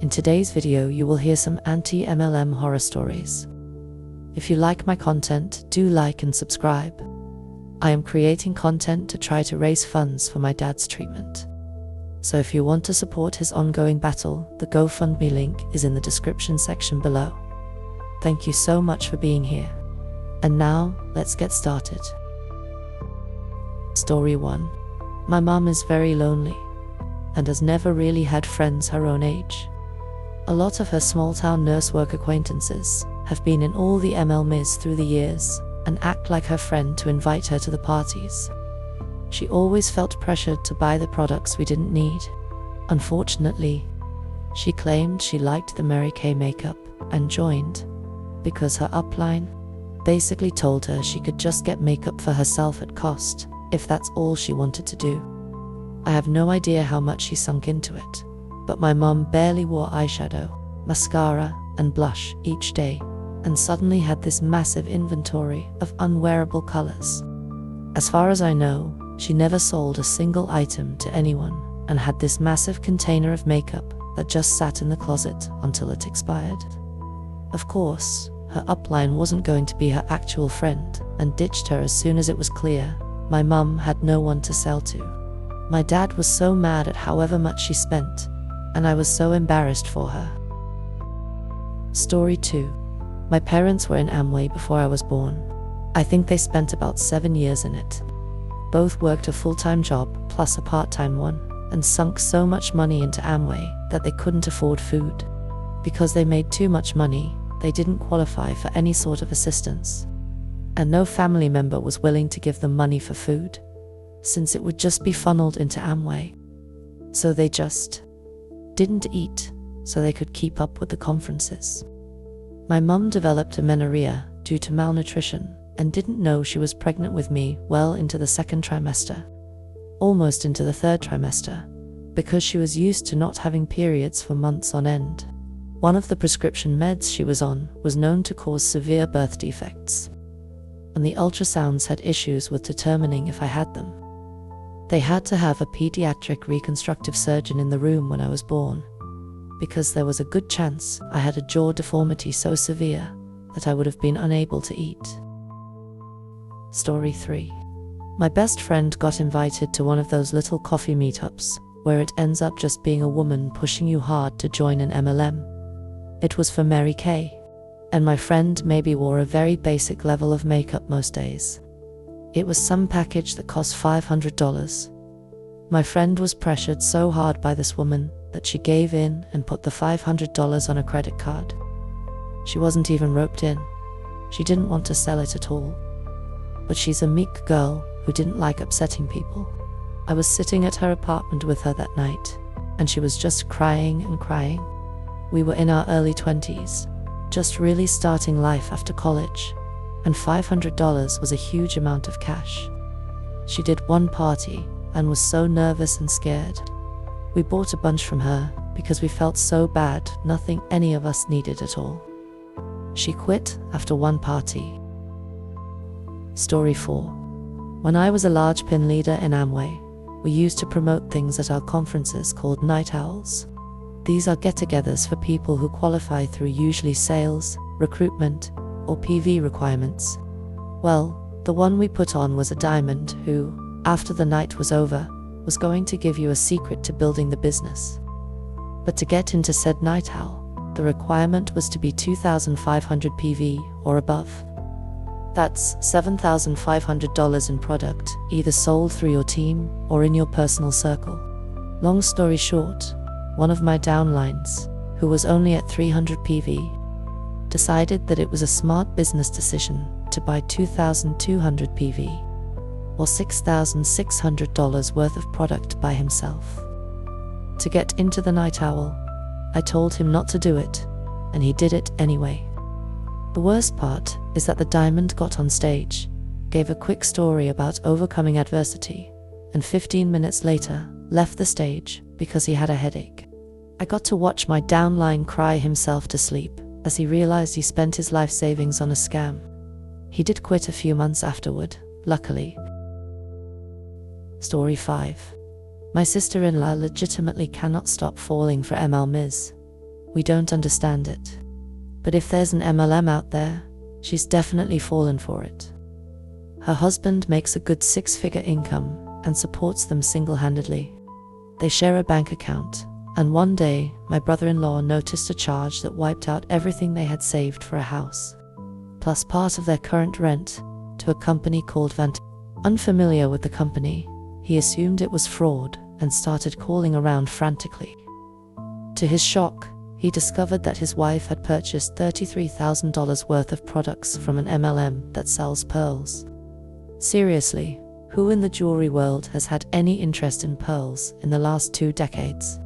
In today's video, you will hear some anti-MLM horror stories. If you like my content, do like and subscribe. I am creating content to try to raise funds for my dad's treatment. So if you want to support his ongoing battle, the GoFundme link is in the description section below. Thank you so much for being here. And now, let's get started. Story 1. My mom is very lonely and has never really had friends her own age. A lot of her small-town nurse work acquaintances have been in all the MLMs through the years and act like her friend to invite her to the parties. She always felt pressured to buy the products we didn't need. Unfortunately, she claimed she liked the Mary Kay makeup and joined because her upline basically told her she could just get makeup for herself at cost if that's all she wanted to do. I have no idea how much she sunk into it, but my mom barely wore eyeshadow, mascara, and blush each day, and suddenly had this massive inventory of unwearable colors. As far as I know, she never sold a single item to anyone and had this massive container of makeup that just sat in the closet until it expired. Of course, her upline wasn't going to be her actual friend and ditched her as soon as it was clear my mum had no one to sell to. My dad was so mad at however much she spent, and I was so embarrassed for her. Story 2. My parents were in Amway before I was born. I think they spent about 7 years in it. Both worked a full-time job plus a part-time one, and sunk so much money into Amway that they couldn't afford food. Because they made too much money, they didn't qualify for any sort of assistance. And no family member was willing to give them money for food, since it would just be funneled into Amway. So they just didn't eat so they could keep up with the conferences. My mum developed amenorrhea due to malnutrition and didn't know she was pregnant with me well into the second trimester, almost into the third trimester, because she was used to not having periods for months on end. One of the prescription meds she was on was known to cause severe birth defects, and the ultrasounds had issues with determining if I had them. They had to have a pediatric reconstructive surgeon in the room when I was born, because there was a good chance I had a jaw deformity so severe that I would have been unable to eat. Story 3. My best friend got invited to one of those little coffee meetups where it ends up just being a woman pushing you hard to join an MLM. It was for Mary Kay, and my friend maybe wore a very basic level of makeup most days. It was some package that cost $500. My friend was pressured so hard by this woman that she gave in and put the $500 on a credit card. She wasn't even roped in. She didn't want to sell it at all. But she's a meek girl who didn't like upsetting people. I was sitting at her apartment with her that night, and she was just crying and crying. We were in our early 20s, just really starting life after college, and $500 was a huge amount of cash. She did one party and was so nervous and scared. We bought a bunch from her because we felt so bad, nothing any of us needed at all. She quit after one party. Story 4. When I was a large pin leader in Amway, we used to promote things at our conferences called night owls. These are get-togethers for people who qualify through usually sales, recruitment, or PV requirements. Well, the one we put on was a diamond who, after the night was over, was going to give you a secret to building the business. But to get into said night owl, the requirement was to be 2,500 PV or above. That's $7,500 in product, either sold through your team or in your personal circle. Long story short, one of my downlines, who was only at 300 PV, decided that it was a smart business decision to buy 2,200 PV, or $6,600 worth of product by himself. To get into the night owl, I told him not to do it, and he did it anyway. The worst part is that the diamond got on stage, gave a quick story about overcoming adversity, and 15 minutes later left the stage because he had a headache. I got to watch my downline cry himself to sleep as he realized he spent his life savings on a scam. He did quit a few months afterward, luckily. Story 5. My sister-in-law legitimately cannot stop falling for MLMs. We don't understand it. But if there's an MLM out there, she's definitely fallen for it. Her husband makes a good 6-figure income and supports them single-handedly. They share a bank account, and one day, my brother-in-law noticed a charge that wiped out everything they had saved for a house, plus part of their current rent, to a company called Unfamiliar with the company, he assumed it was fraud and started calling around frantically. To his shock, he discovered that his wife had purchased $33,000 worth of products from an MLM that sells pearls. Seriously, who in the jewelry world has had any interest in pearls in the last 2 decades?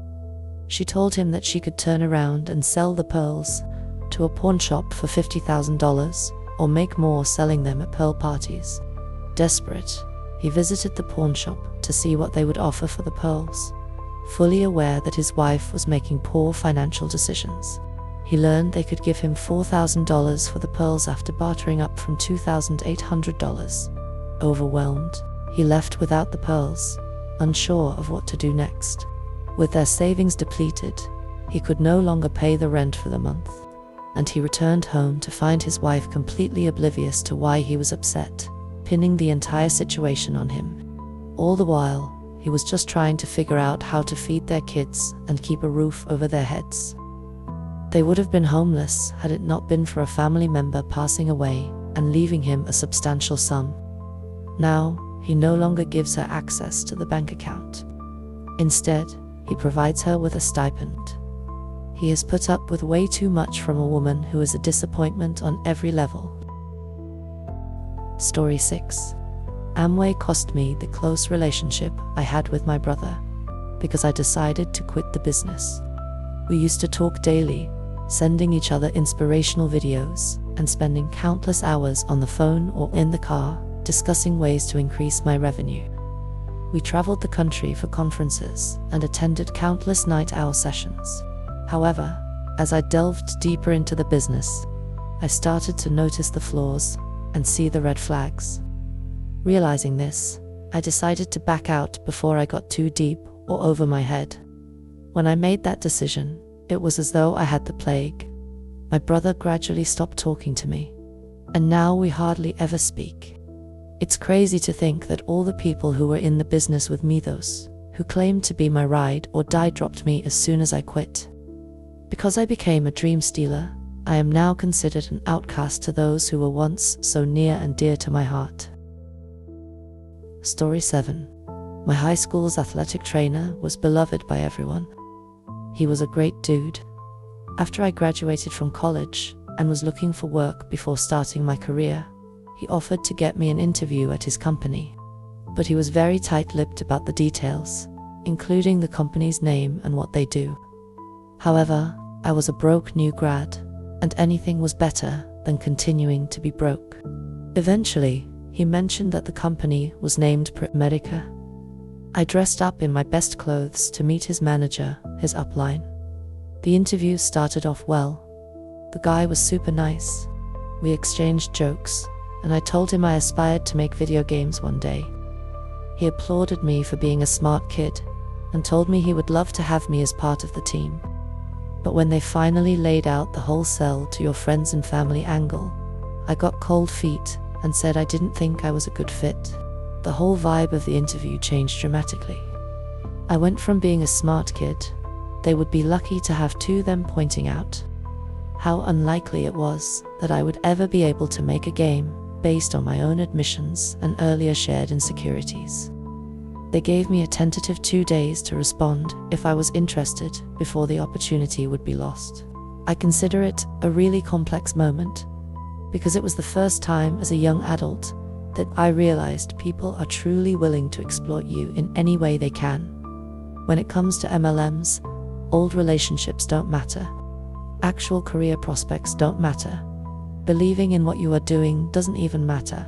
She told him that she could turn around and sell the pearls to a pawn shop for $50,000 or make more selling them at pearl parties. Desperate, he visited the pawn shop to see what they would offer for the pearls. Fully aware that his wife was making poor financial decisions, he learned they could give him $4,000 for the pearls after bartering up from $2,800. Overwhelmed, he left without the pearls, unsure of what to do next. With their savings depleted, he could no longer pay the rent for the month, and he returned home to find his wife completely oblivious to why he was upset, pinning the entire situation on him. All the while, he was just trying to figure out how to feed their kids and keep a roof over their heads. They would have been homeless had it not been for a family member passing away and leaving him a substantial sum. Now, he no longer gives her access to the bank account. Instead, he provides her with a stipend. He has put up with way too much from a woman who is a disappointment on every level. Story 6. Amway cost me the close relationship I had with my brother, because I decided to quit the business. We used to talk daily, sending each other inspirational videos, and spending countless hours on the phone or in the car, discussing ways to increase my revenue. We traveled the country for conferences and attended countless night owl sessions. However, as I delved deeper into the business, I started to notice the flaws and see the red flags. Realizing this, I decided to back out before I got too deep or over my head. When I made that decision, it was as though I had the plague. My brother gradually stopped talking to me, and now we hardly ever speak. It's crazy to think that all the people who were in the business with me, those who claimed to be my ride or die, dropped me as soon as I quit. Because I became a dream stealer, I am now considered an outcast to those who were once so near and dear to my heart. Story 7. My high school's athletic trainer was beloved by everyone. He was a great dude. After I graduated from college and was looking for work before starting my career, he offered to get me an interview at his company. But he was very tight-lipped about the details, including the company's name and what they do. However, I was a broke new grad, and anything was better than continuing to be broke. Eventually, he mentioned that the company was named Medica. I dressed up in my best clothes to meet his manager, his upline. The interview started off well. The guy was super nice. We exchanged jokes, and I told him I aspired to make video games one day. He applauded me for being a smart kid, and told me he would love to have me as part of the team. But when they finally laid out the whole sell to your friends and family angle, I got cold feet and said I didn't think I was a good fit. The whole vibe of the interview changed dramatically. I went from being a smart kid, they would be lucky to have, to them pointing out how unlikely it was that I would ever be able to make a game based on my own admissions and earlier shared insecurities. They gave me a tentative 2 days to respond if I was interested before the opportunity would be lost. I consider it a really complex moment, because it was the first time as a young adult that I realized people are truly willing to exploit you in any way they can. When it comes to MLMs, old relationships don't matter. Actual career prospects don't matter. Believing in what you are doing doesn't even matter.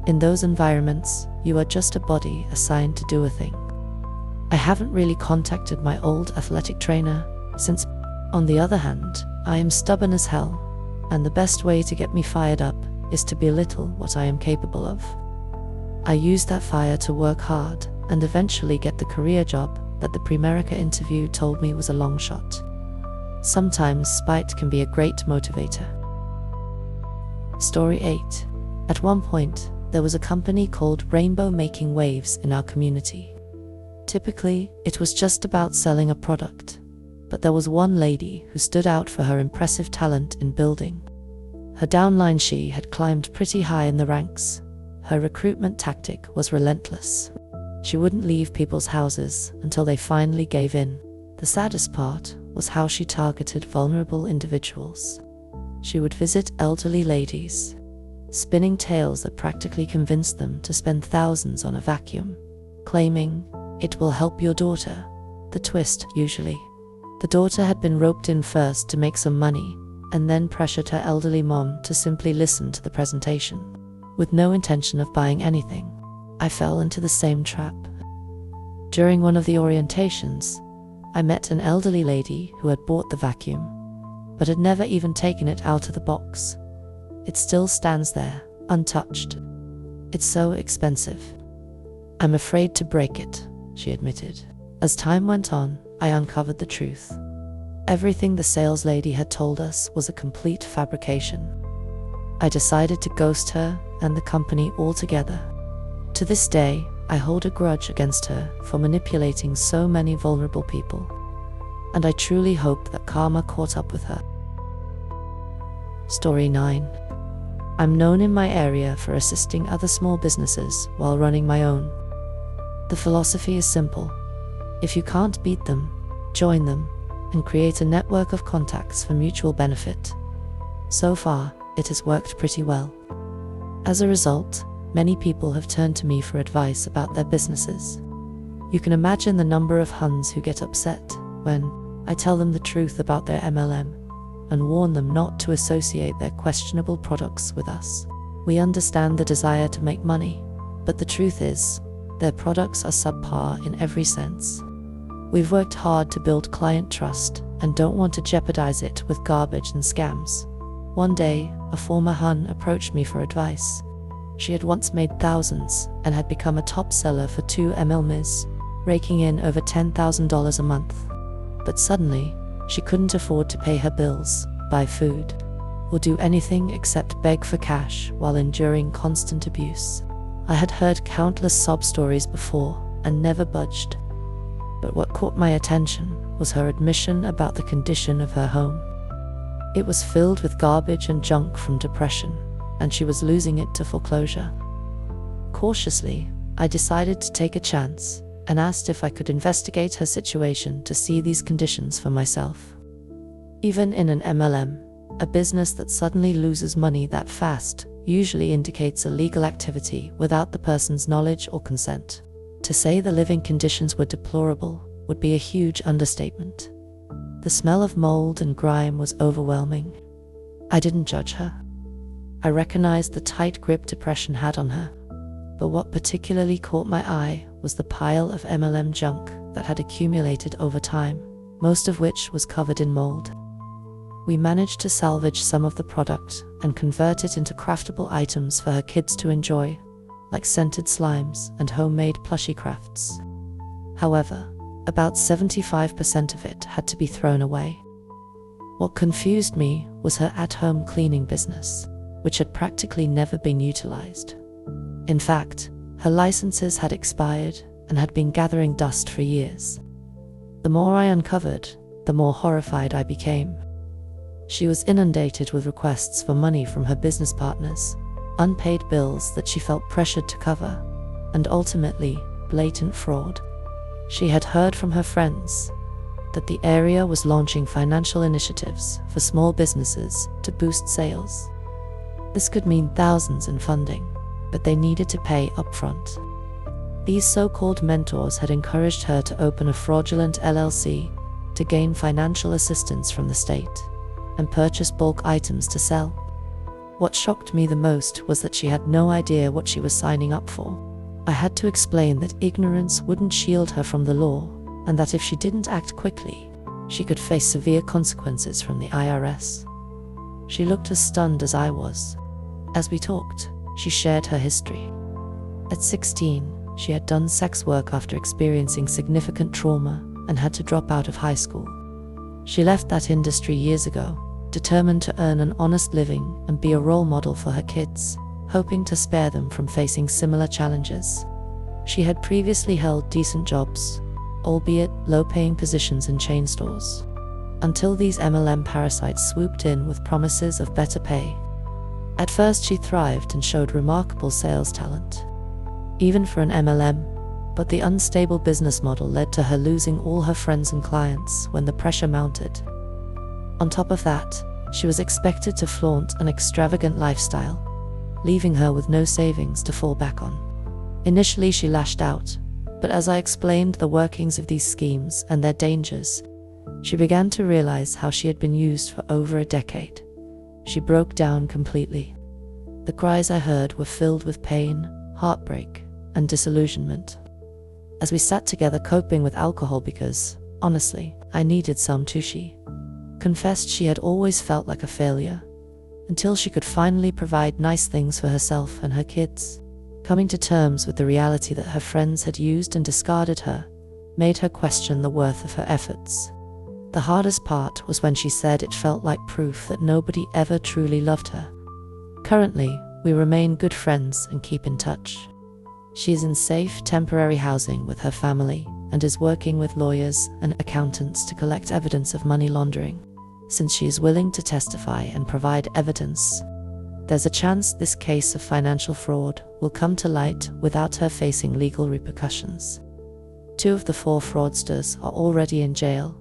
In those environments, you are just a body assigned to do a thing. I haven't really contacted my old athletic trainer since. On the other hand, I am stubborn as hell, and the best way to get me fired up is to belittle what I am capable of. I used that fire to work hard and eventually get the career job that the Primerica interview told me was a long shot. Sometimes spite can be a great motivator. Story 8. At one point, there was a company called Rainbow making waves in our community. Typically, it was just about selling a product, but there was one lady who stood out for her impressive talent in building. Her downline she had climbed pretty high in the ranks. Her recruitment tactic was relentless. She wouldn't leave people's houses until they finally gave in. The saddest part was how she targeted vulnerable individuals. She would visit elderly ladies, spinning tales that practically convinced them to spend thousands on a vacuum, claiming, "It will help your daughter." The twist, usually. The daughter had been roped in first to make some money, and then pressured her elderly mom to simply listen to the presentation, with no intention of buying anything. I fell into the same trap. During one of the orientations, I met an elderly lady who had bought the vacuum, but had never even taken it out of the box. It still stands there, untouched. "It's so expensive. I'm afraid to break it," she admitted. As time went on, I uncovered the truth. Everything the sales lady had told us was a complete fabrication. I decided to ghost her and the company altogether. To this day, I hold a grudge against her for manipulating so many vulnerable people, and I truly hope that karma caught up with her. Story 9. I'm known in my area for assisting other small businesses while running my own. The philosophy is simple. If you can't beat them, join them, and create a network of contacts for mutual benefit. So far, it has worked pretty well. As a result, many people have turned to me for advice about their businesses. You can imagine the number of Huns who get upset when I tell them the truth about their MLM and warn them not to associate their questionable products with us. We understand the desire to make money, but the truth is, their products are subpar in every sense. We've worked hard to build client trust and don't want to jeopardize it with garbage and scams. One day, a former Hun approached me for advice. She had once made thousands and had become a top seller for 2 MLMs, raking in over $10,000 a month. But suddenly, she couldn't afford to pay her bills, buy food, or do anything except beg for cash while enduring constant abuse. I had heard countless sob stories before and never budged. But what caught my attention was her admission about the condition of her home. It was filled with garbage and junk from depression, and she was losing it to foreclosure. Cautiously, I decided to take a chance and asked if I could investigate her situation to see these conditions for myself. Even in an MLM, a business that suddenly loses money that fast usually indicates illegal activity without the person's knowledge or consent. To say the living conditions were deplorable would be a huge understatement. The smell of mold and grime was overwhelming. I didn't judge her. I recognized the tight grip depression had on her. But what particularly caught my eye was the pile of MLM junk that had accumulated over time, most of which was covered in mold. We managed to salvage some of the product and convert it into craftable items for her kids to enjoy, like scented slimes and homemade plushie crafts. However, about 75% of it had to be thrown away. What confused me was her at-home cleaning business, which had practically never been utilized. In fact, her licenses had expired and had been gathering dust for years. The more I uncovered, the more horrified I became. She was inundated with requests for money from her business partners, unpaid bills that she felt pressured to cover, and ultimately, blatant fraud. She had heard from her friends that the area was launching financial initiatives for small businesses to boost sales. This could mean thousands in funding, but they needed to pay upfront. These so-called mentors had encouraged her to open a fraudulent LLC to gain financial assistance from the state and purchase bulk items to sell. What shocked me the most was that she had no idea what she was signing up for. I had to explain that ignorance wouldn't shield her from the law, and that if she didn't act quickly, she could face severe consequences from the IRS. She looked as stunned as I was. As we talked, she shared her history. At 16, she had done sex work after experiencing significant trauma and had to drop out of high school. She left that industry years ago, determined to earn an honest living and be a role model for her kids, hoping to spare them from facing similar challenges. She had previously held decent jobs, albeit low-paying positions in chain stores, until these MLM parasites swooped in with promises of better pay. At first she thrived and showed remarkable sales talent, even for an MLM, but the unstable business model led to her losing all her friends and clients when the pressure mounted. On top of that, she was expected to flaunt an extravagant lifestyle, leaving her with no savings to fall back on. Initially she lashed out, but as I explained the workings of these schemes and their dangers, she began to realize how she had been used for over a decade. She broke down completely. The cries I heard were filled with pain, heartbreak, and disillusionment. As we sat together coping with alcohol because, honestly, I needed some too, she confessed she had always felt like a failure, until she could finally provide nice things for herself and her kids. Coming to terms with the reality that her friends had used and discarded her made her question the worth of her efforts. The hardest part was when she said it felt like proof that nobody ever truly loved her. Currently, we remain good friends and keep in touch. She is in safe, temporary housing with her family and is working with lawyers and accountants to collect evidence of money laundering. Since she is willing to testify and provide evidence, there's a chance this case of financial fraud will come to light without her facing legal repercussions. 2 of the 4 fraudsters are already in jail,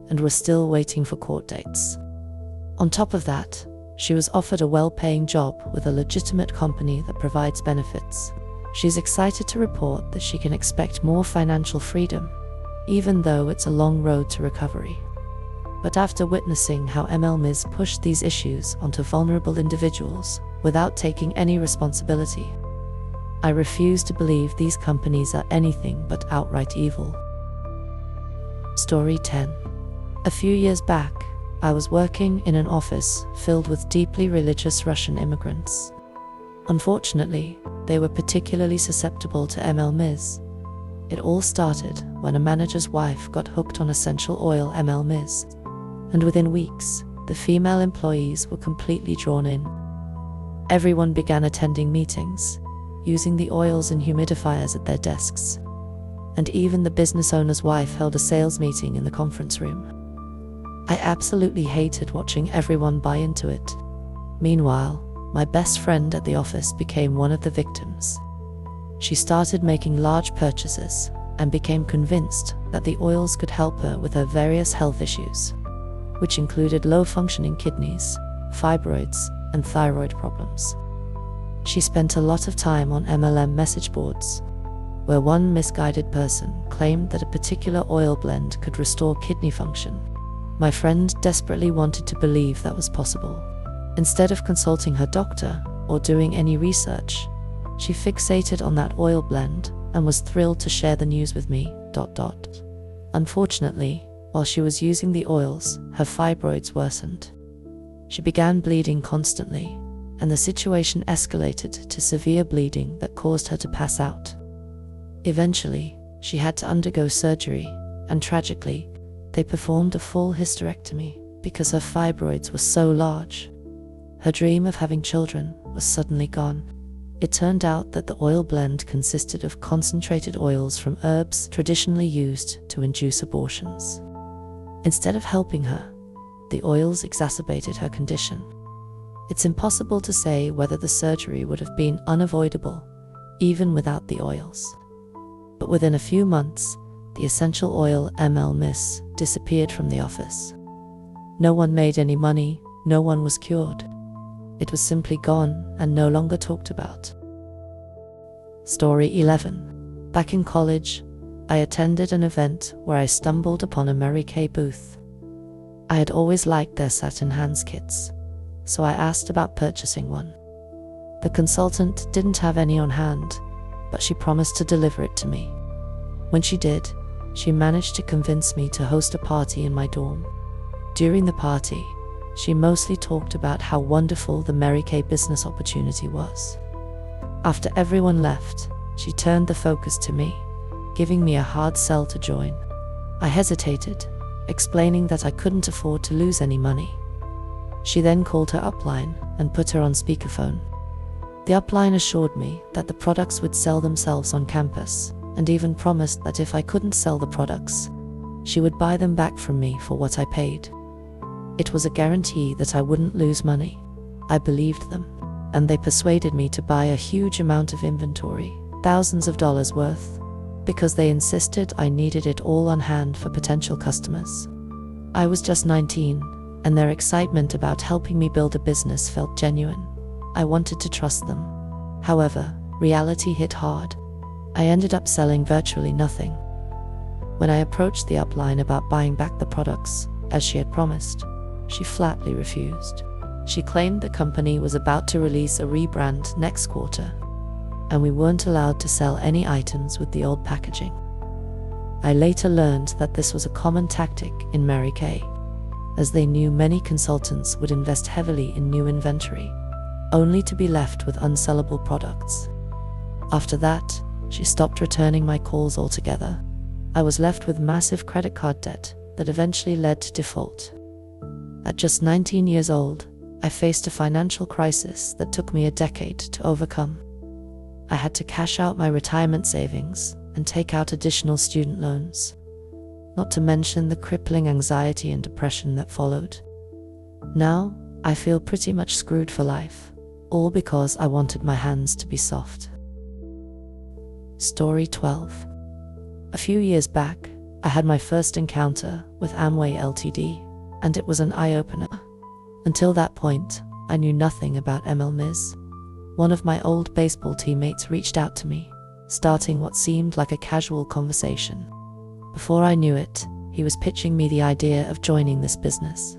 and we're still waiting for court dates. On top of that, she was offered a well-paying job with a legitimate company that provides benefits. She's excited to report that she can expect more financial freedom, even though it's a long road to recovery. But after witnessing how MLMs push these issues onto vulnerable individuals without taking any responsibility, I refuse to believe these companies are anything but outright evil. Story 10. A few years back, I was working in an office filled with deeply religious Russian immigrants. Unfortunately, they were particularly susceptible to MLMs. It all started when a manager's wife got hooked on essential oil MLMs, and within weeks, the female employees were completely drawn in. Everyone began attending meetings, using the oils and humidifiers at their desks, and even the business owner's wife held a sales meeting in the conference room. I absolutely hated watching everyone buy into it. Meanwhile, my best friend at the office became one of the victims. She started making large purchases and became convinced that the oils could help her with her various health issues, which included low-functioning kidneys, fibroids, and thyroid problems. She spent a lot of time on MLM message boards, where one misguided person claimed that a particular oil blend could restore kidney function. My friend desperately wanted to believe that was possible. Instead of consulting her doctor or doing any research, she fixated on that oil blend and was thrilled to share the news with me. Unfortunately, while she was using the oils, her fibroids worsened. She began bleeding constantly, and the situation escalated to severe bleeding that caused her to pass out. Eventually, she had to undergo surgery, and tragically, they performed a full hysterectomy because her fibroids were so large. Her dream of having children was suddenly gone. It turned out that the oil blend consisted of concentrated oils from herbs traditionally used to induce abortions. Instead of helping her, the oils exacerbated her condition. It's impossible to say whether the surgery would have been unavoidable, even without the oils. But within a few months, the essential oil MLMs disappeared from the office. No one made any money, no one was cured. It was simply gone and no longer talked about. Story 11. Back in college, I attended an event where I stumbled upon a Mary Kay booth. I had always liked their satin hands kits, so I asked about purchasing one. The consultant didn't have any on hand, but she promised to deliver it to me. When she did, she managed to convince me to host a party in my dorm. During the party, she mostly talked about how wonderful the Mary Kay business opportunity was. After everyone left, she turned the focus to me, giving me a hard sell to join. I hesitated, explaining that I couldn't afford to lose any money. She then called her upline and put her on speakerphone. The upline assured me that the products would sell themselves on campus, and even promised that if I couldn't sell the products, she would buy them back from me for what I paid. It was a guarantee that I wouldn't lose money. I believed them, and they persuaded me to buy a huge amount of inventory, thousands of dollars worth, because they insisted I needed it all on hand for potential customers. I was just 19, and their excitement about helping me build a business felt genuine. I wanted to trust them. However, reality hit hard. I ended up selling virtually nothing. When I approached the upline about buying back the products, as she had promised, she flatly refused. She claimed the company was about to release a rebrand next quarter, and we weren't allowed to sell any items with the old packaging. I later learned that this was a common tactic in Mary Kay, as they knew many consultants would invest heavily in new inventory, only to be left with unsellable products. After that, she stopped returning my calls altogether. I was left with massive credit card debt that eventually led to default. At just 19 years old, I faced a financial crisis that took me a decade to overcome. I had to cash out my retirement savings and take out additional student loans, not to mention the crippling anxiety and depression that followed. Now, I feel pretty much screwed for life, all because I wanted my hands to be soft. Story 12. A few years back, I had my first encounter with Amway Ltd, and it was an eye-opener. Until that point, I knew nothing about MLMs. One of my old baseball teammates reached out to me, starting what seemed like a casual conversation. Before I knew it, he was pitching me the idea of joining this business.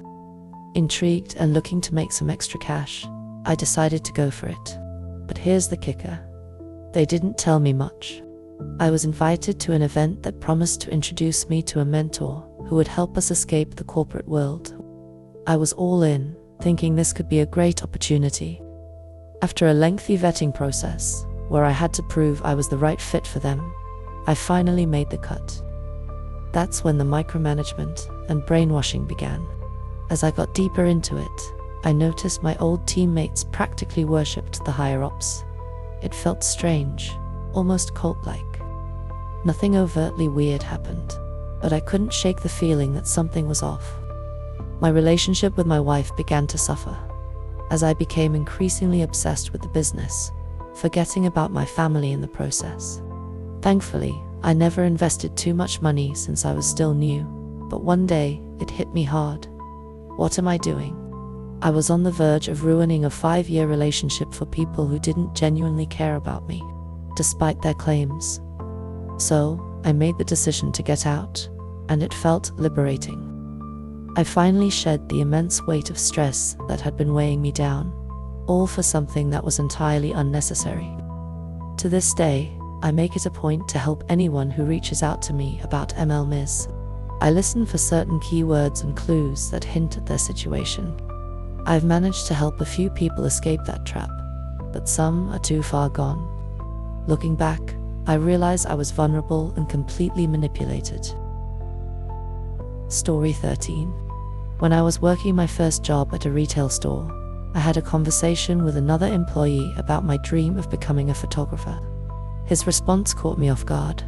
Intrigued and looking to make some extra cash, I decided to go for it. But here's the kicker. They didn't tell me much. I was invited to an event that promised to introduce me to a mentor who would help us escape the corporate world. I was all in, thinking this could be a great opportunity. After a lengthy vetting process, where I had to prove I was the right fit for them, I finally made the cut. That's when the micromanagement and brainwashing began. As I got deeper into it, I noticed my old teammates practically worshipped the higher-ups. It felt strange, almost cult-like. Nothing overtly weird happened, but I couldn't shake the feeling that something was off. My relationship with my wife began to suffer, as I became increasingly obsessed with the business, forgetting about my family in the process. Thankfully, I never invested too much money since I was still new, but one day, it hit me hard. What am I doing? I was on the verge of ruining a 5-year relationship for people who didn't genuinely care about me, despite their claims. So, I made the decision to get out, and it felt liberating. I finally shed the immense weight of stress that had been weighing me down, all for something that was entirely unnecessary. To this day, I make it a point to help anyone who reaches out to me about MLMs. I listen for certain keywords and clues that hint at their situation. I've managed to help a few people escape that trap, but some are too far gone. Looking back, I realize I was vulnerable and completely manipulated. Story 13. When I was working my first job at a retail store, I had a conversation with another employee about my dream of becoming a photographer. His response caught me off guard.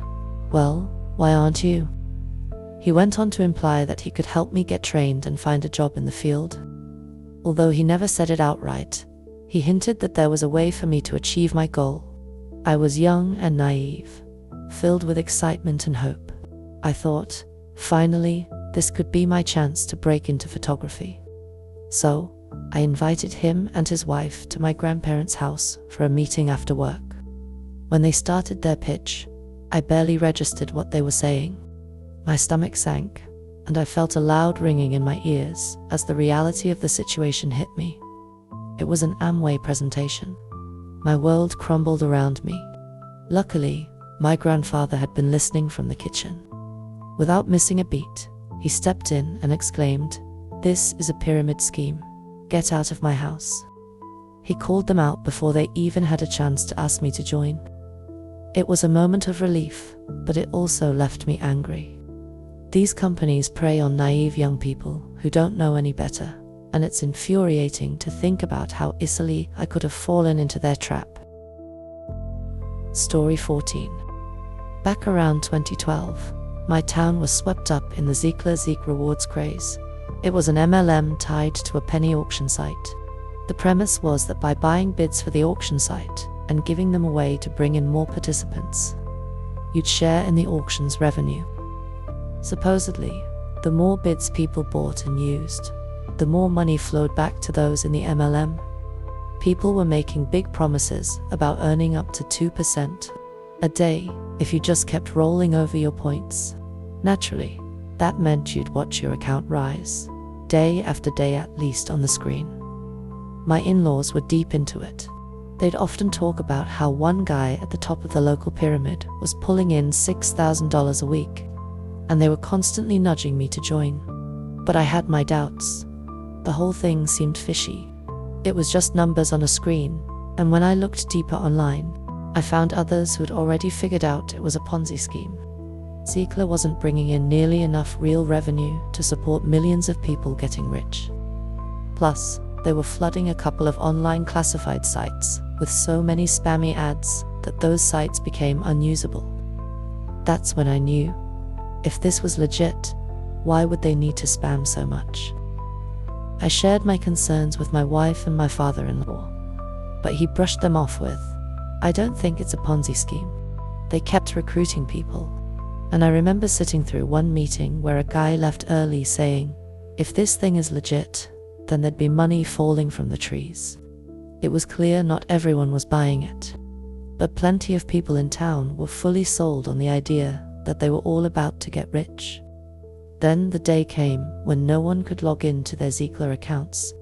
"Well, why aren't you?" He went on to imply that he could help me get trained and find a job in the field. Although he never said it outright, he hinted that there was a way for me to achieve my goal. I was young and naive, filled with excitement and hope. I thought, finally, this could be my chance to break into photography. So, I invited him and his wife to my grandparents' house for a meeting after work. When they started their pitch, I barely registered what they were saying. My stomach sank, and I felt a loud ringing in my ears as the reality of the situation hit me. It was an Amway presentation. My world crumbled around me. Luckily, my grandfather had been listening from the kitchen. Without missing a beat, he stepped in and exclaimed, "This is a pyramid scheme. Get out of my house." He called them out before they even had a chance to ask me to join. It was a moment of relief, but it also left me angry. These companies prey on naive young people who don't know any better, and it's infuriating to think about how easily I could have fallen into their trap. Story 14. Back around 2012, my town was swept up in the Zeek rewards craze. It was an MLM tied to a penny auction site. The premise was that by buying bids for the auction site and giving them away to bring in more participants, you'd share in the auction's revenue. Supposedly, the more bids people bought and used, the more money flowed back to those in the MLM. People were making big promises about earning up to 2% a day if you just kept rolling over your points. Naturally, that meant you'd watch your account rise, day after day at least on the screen. My in-laws were deep into it. They'd often talk about how one guy at the top of the local pyramid was pulling in $6,000 a week, and they were constantly nudging me to join. But I had my doubts. The whole thing seemed fishy. It was just numbers on a screen, and when I looked deeper online, I found others who'd already figured out it was a Ponzi scheme. Zeek wasn't bringing in nearly enough real revenue to support millions of people getting rich. Plus, they were flooding a couple of online classified sites with so many spammy ads that those sites became unusable. That's when I knew, if this was legit, why would they need to spam so much? I shared my concerns with my wife and my father-in-law, but he brushed them off with, "I don't think it's a Ponzi scheme. They kept recruiting people." And I remember sitting through one meeting where a guy left early saying, "If this thing is legit, then there'd be money falling from the trees." It was clear not everyone was buying it, but plenty of people in town were fully sold on the idea that they were all about to get rich. Then the day came when no one could log in to their Zeek accounts.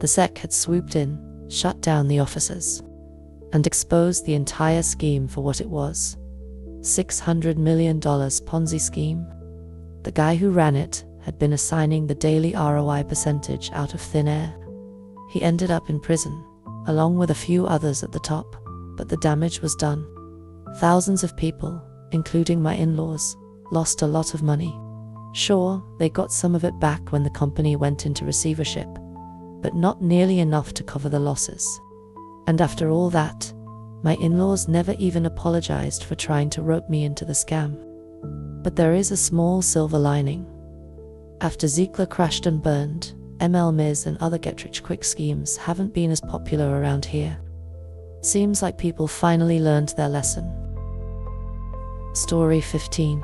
The SEC had swooped in, shut down the offices, and exposed the entire scheme for what it was. $600 million Ponzi scheme. The guy who ran it had been assigning the daily ROI percentage out of thin air. He ended up in prison, along with a few others at the top, but the damage was done. Thousands of people, including my in-laws, lost a lot of money. Sure, they got some of it back when the company went into receivership, but not nearly enough to cover the losses. And after all that, my in-laws never even apologized for trying to rope me into the scam. But there is a small silver lining. After Zeek crashed and burned, MLMs and other get-rich-quick schemes haven't been as popular around here. Seems like people finally learned their lesson. Story 15.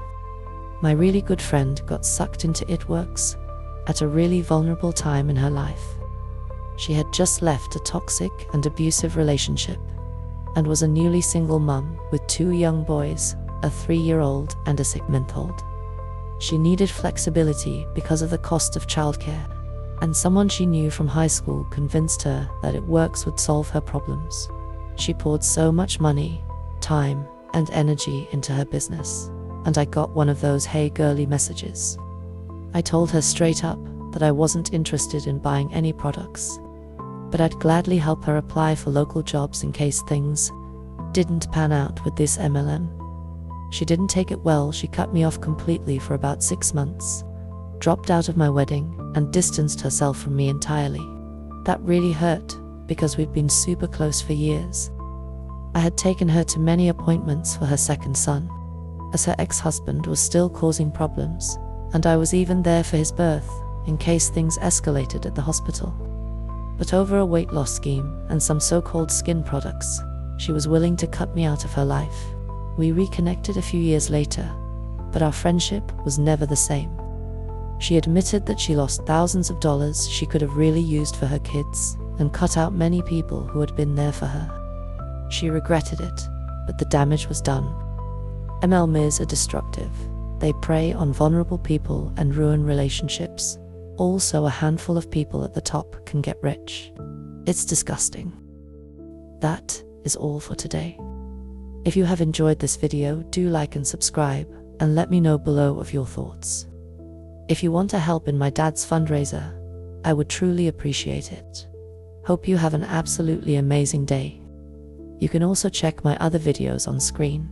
My really good friend got sucked into itworks at a really vulnerable time in her life. She had just left a toxic and abusive relationship and was a newly single mum with 2 young boys, a 3-year-old and a 6-month-old. She needed flexibility because of the cost of childcare, and someone she knew from high school convinced her that itworks would solve her problems. She poured so much money, time, and energy into her business, and I got one of those "hey girly" messages. I told her straight up that I wasn't interested in buying any products, but I'd gladly help her apply for local jobs in case things didn't pan out with this MLM. She didn't take it well. She cut me off completely for about 6 months, dropped out of my wedding, and distanced herself from me entirely. That really hurt, because we'd been super close for years. I had taken her to many appointments for her second son, as her ex-husband was still causing problems, and I was even there for his birth, in case things escalated at the hospital. But over a weight loss scheme and some so-called skin products, she was willing to cut me out of her life. We reconnected a few years later, but our friendship was never the same. She admitted that she lost thousands of dollars she could have really used for her kids, and cut out many people who had been there for her. She regretted it, but the damage was done. MLMs are destructive. They prey on vulnerable people and ruin relationships. Also, a handful of people at the top can get rich. It's disgusting. That is all for today. If you have enjoyed this video, do like and subscribe, and let me know below of your thoughts. If you want to help in my dad's fundraiser, I would truly appreciate it. Hope you have an absolutely amazing day. You can also check my other videos on screen.